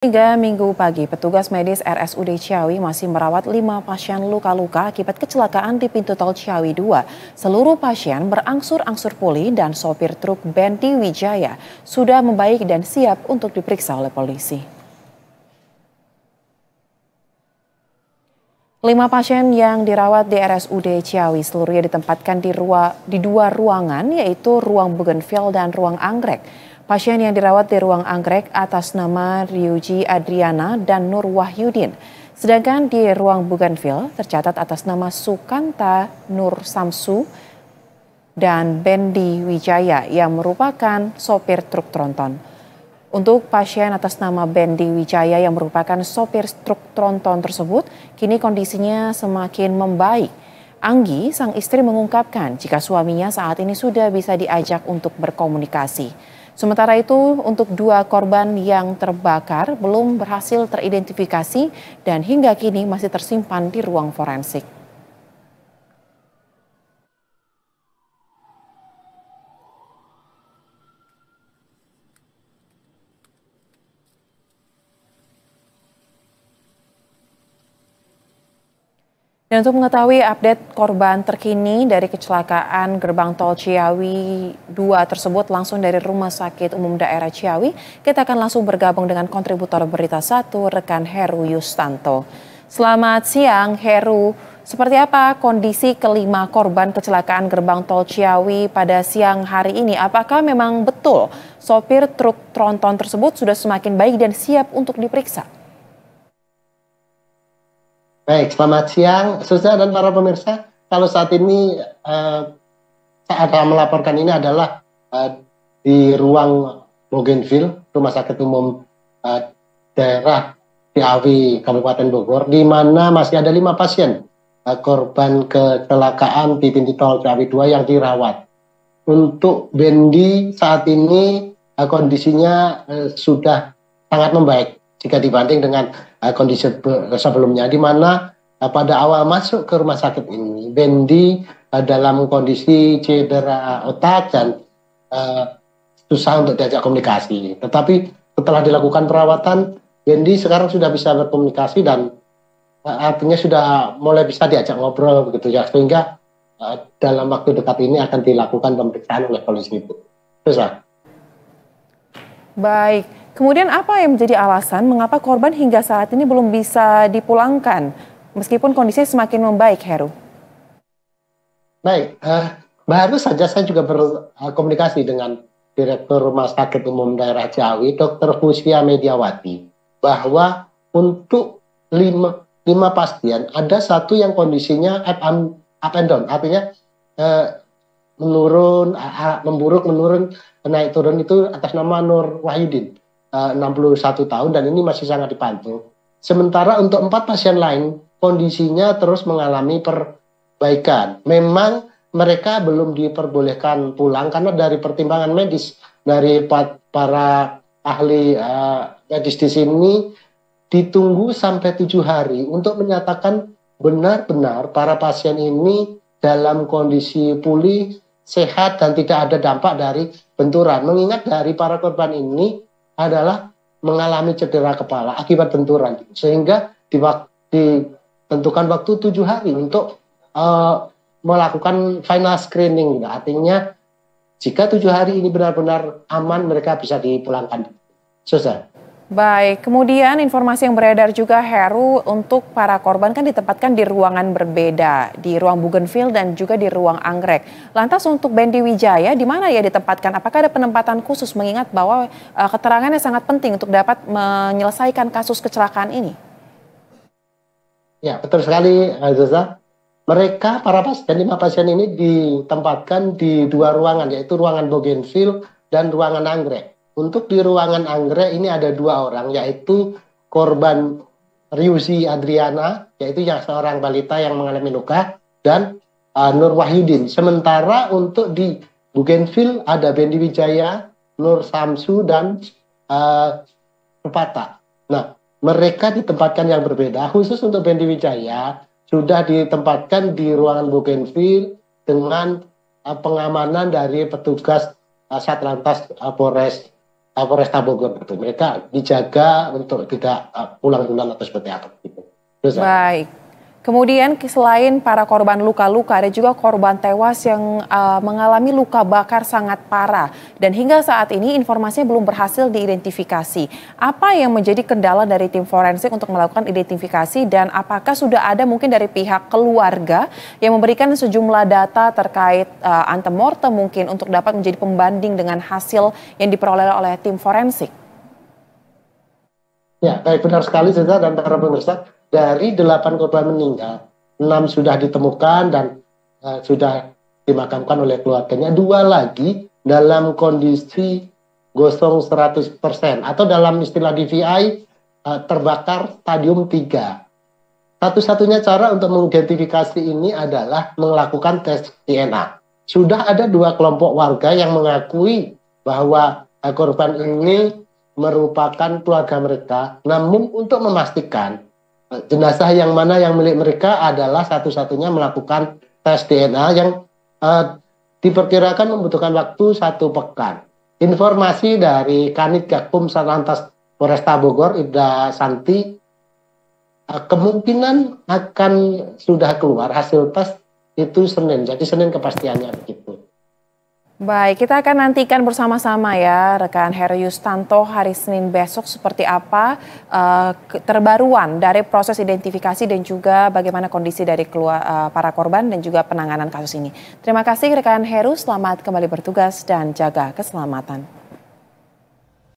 Hingga Minggu pagi, petugas medis RSUD Ciawi masih merawat 5 pasien luka-luka akibat kecelakaan di pintu tol Ciawi 2. Seluruh pasien berangsur-angsur pulih dan sopir truk Bendi Wijaya sudah membaik dan siap untuk diperiksa oleh polisi. 5 pasien yang dirawat di RSUD Ciawi seluruhnya ditempatkan di dua ruangan, yaitu ruang Bougainville dan ruang anggrek. Pasien yang dirawat di ruang anggrek atas nama Ryuji Adriana dan Nur Wahyudin. Sedangkan di ruang Bougainville tercatat atas nama Sukanta Nur Samsu dan Bendi Wijaya yang merupakan sopir truk tronton. Untuk pasien atas nama Bendi Wijaya yang merupakan sopir truk tronton tersebut, kini kondisinya semakin membaik. Anggi, sang istri mengungkapkan jika suaminya saat ini sudah bisa diajak untuk berkomunikasi. Sementara itu, untuk 2 korban yang terbakar belum berhasil teridentifikasi dan hingga kini masih tersimpan di ruang forensik. Dan untuk mengetahui update korban terkini dari kecelakaan gerbang tol Ciawi 2 tersebut langsung dari Rumah Sakit Umum Daerah Ciawi, kita akan langsung bergabung dengan kontributor Berita 1, rekan Heru Yustanto. Selamat siang Heru, seperti apa kondisi kelima korban kecelakaan gerbang tol Ciawi pada siang hari ini? Apakah memang betul sopir truk tronton tersebut sudah semakin baik dan siap untuk diperiksa? Baik, selamat siang, Suza dan para pemirsa. Kalau saat ini saat melaporkan ini adalah di ruang Bougainville, Rumah Sakit Umum Daerah Ciawi, Kabupaten Bogor, di mana masih ada 5 pasien korban kecelakaan di pintu tol Ciawi 2 yang dirawat. Untuk Bendi saat ini kondisinya sudah sangat membaik jika dibanding dengan kondisi sebelumnya, di mana pada awal masuk ke rumah sakit ini, Bendi dalam kondisi cedera otak dan susah untuk diajak komunikasi. Tetapi setelah dilakukan perawatan, Bendi sekarang sudah bisa berkomunikasi dan artinya sudah mulai bisa diajak ngobrol begitu ya, sehingga dalam waktu dekat ini akan dilakukan pemeriksaan oleh polisi itu. Susah. Baik, kemudian apa yang menjadi alasan mengapa korban hingga saat ini belum bisa dipulangkan meskipun kondisi semakin membaik, Heru? Baik, baru saja saya juga berkomunikasi dengan Direktur Rumah Sakit Umum Daerah Ciawi, Dr. Fusia Mediawati, bahwa untuk 5 pasien ada 1 yang kondisinya up and down, artinya menurun, memburuk, menurun, naik turun, itu atas nama Nur Wahyudin, 61 tahun, dan ini masih sangat dipantau. Sementara untuk 4 pasien lain kondisinya terus mengalami perbaikan. Memang mereka belum diperbolehkan pulang karena dari pertimbangan medis dari para ahli medis di sini ditunggu sampai 7 hari untuk menyatakan benar-benar para pasien ini dalam kondisi pulih, sehat, dan tidak ada dampak dari benturan. Mengingat dari para korban ini adalah mengalami cedera kepala akibat benturan, sehingga ditentukan waktu 7 hari untuk melakukan final screening. Artinya jika 7 hari ini benar-benar aman, mereka bisa dipulangkan. Susah. Baik, kemudian informasi yang beredar juga, Heru, untuk para korban kan ditempatkan di ruangan berbeda, di ruang Bougainville dan juga di ruang anggrek. Lantas untuk Bendi Wijaya, di mana ya ditempatkan? Apakah ada penempatan khusus mengingat bahwa keterangannya sangat penting untuk dapat menyelesaikan kasus kecelakaan ini? Ya, betul sekali, Zaza. Mereka, para pasien, 5 pasien ini ditempatkan di 2 ruangan, yaitu ruangan Bougainville dan ruangan anggrek. Untuk di ruangan anggrek ini ada 2 orang, yaitu korban Ryuji Adriana, yaitu yang seorang balita yang mengalami luka, dan Nur Wahyudin. Sementara untuk di Bougainville ada Bendi Wijaya, Nur Samsu, dan Rupata. Nah, mereka ditempatkan yang berbeda. Khusus untuk Bendi Wijaya sudah ditempatkan di ruangan Bougainville dengan pengamanan dari petugas Satlantas Polres Polresta Bogor itu. Mereka dijaga untuk tidak pulang-pulang atau seperti apa gitu. Baik. Kemudian selain para korban luka-luka, ada juga korban tewas yang mengalami luka bakar sangat parah. Dan hingga saat ini informasinya belum berhasil diidentifikasi. Apa yang menjadi kendala dari tim forensik untuk melakukan identifikasi dan apakah sudah ada mungkin dari pihak keluarga yang memberikan sejumlah data terkait antemortem mungkin untuk dapat menjadi pembanding dengan hasil yang diperoleh oleh tim forensik? Ya, baik, benar sekali Ceza dan para pemirsa. Dari 8 korban meninggal, 6 sudah ditemukan dan sudah dimakamkan oleh keluarganya. 2 lagi dalam kondisi gosong 100% atau dalam istilah DVI terbakar stadium 3. Satu-satunya cara untuk mengidentifikasi ini adalah melakukan tes DNA. Sudah ada 2 kelompok warga yang mengakui bahwa korban ini merupakan keluarga mereka, namun untuk memastikan jenazah yang mana yang milik mereka adalah satu-satunya melakukan tes DNA yang diperkirakan membutuhkan waktu 1 pekan. Informasi dari Kanit Gakum Satlantas Polresta Bogor, Ibda Santi, kemungkinan akan sudah keluar hasil tes itu Senin. Jadi Senin kepastiannya begitu. Baik, kita akan nantikan bersama-sama ya rekan Heru Yustanto hari Senin besok seperti apa terbaruan dari proses identifikasi dan juga bagaimana kondisi dari para korban dan juga penanganan kasus ini. Terima kasih rekan Heru, selamat kembali bertugas dan jaga keselamatan.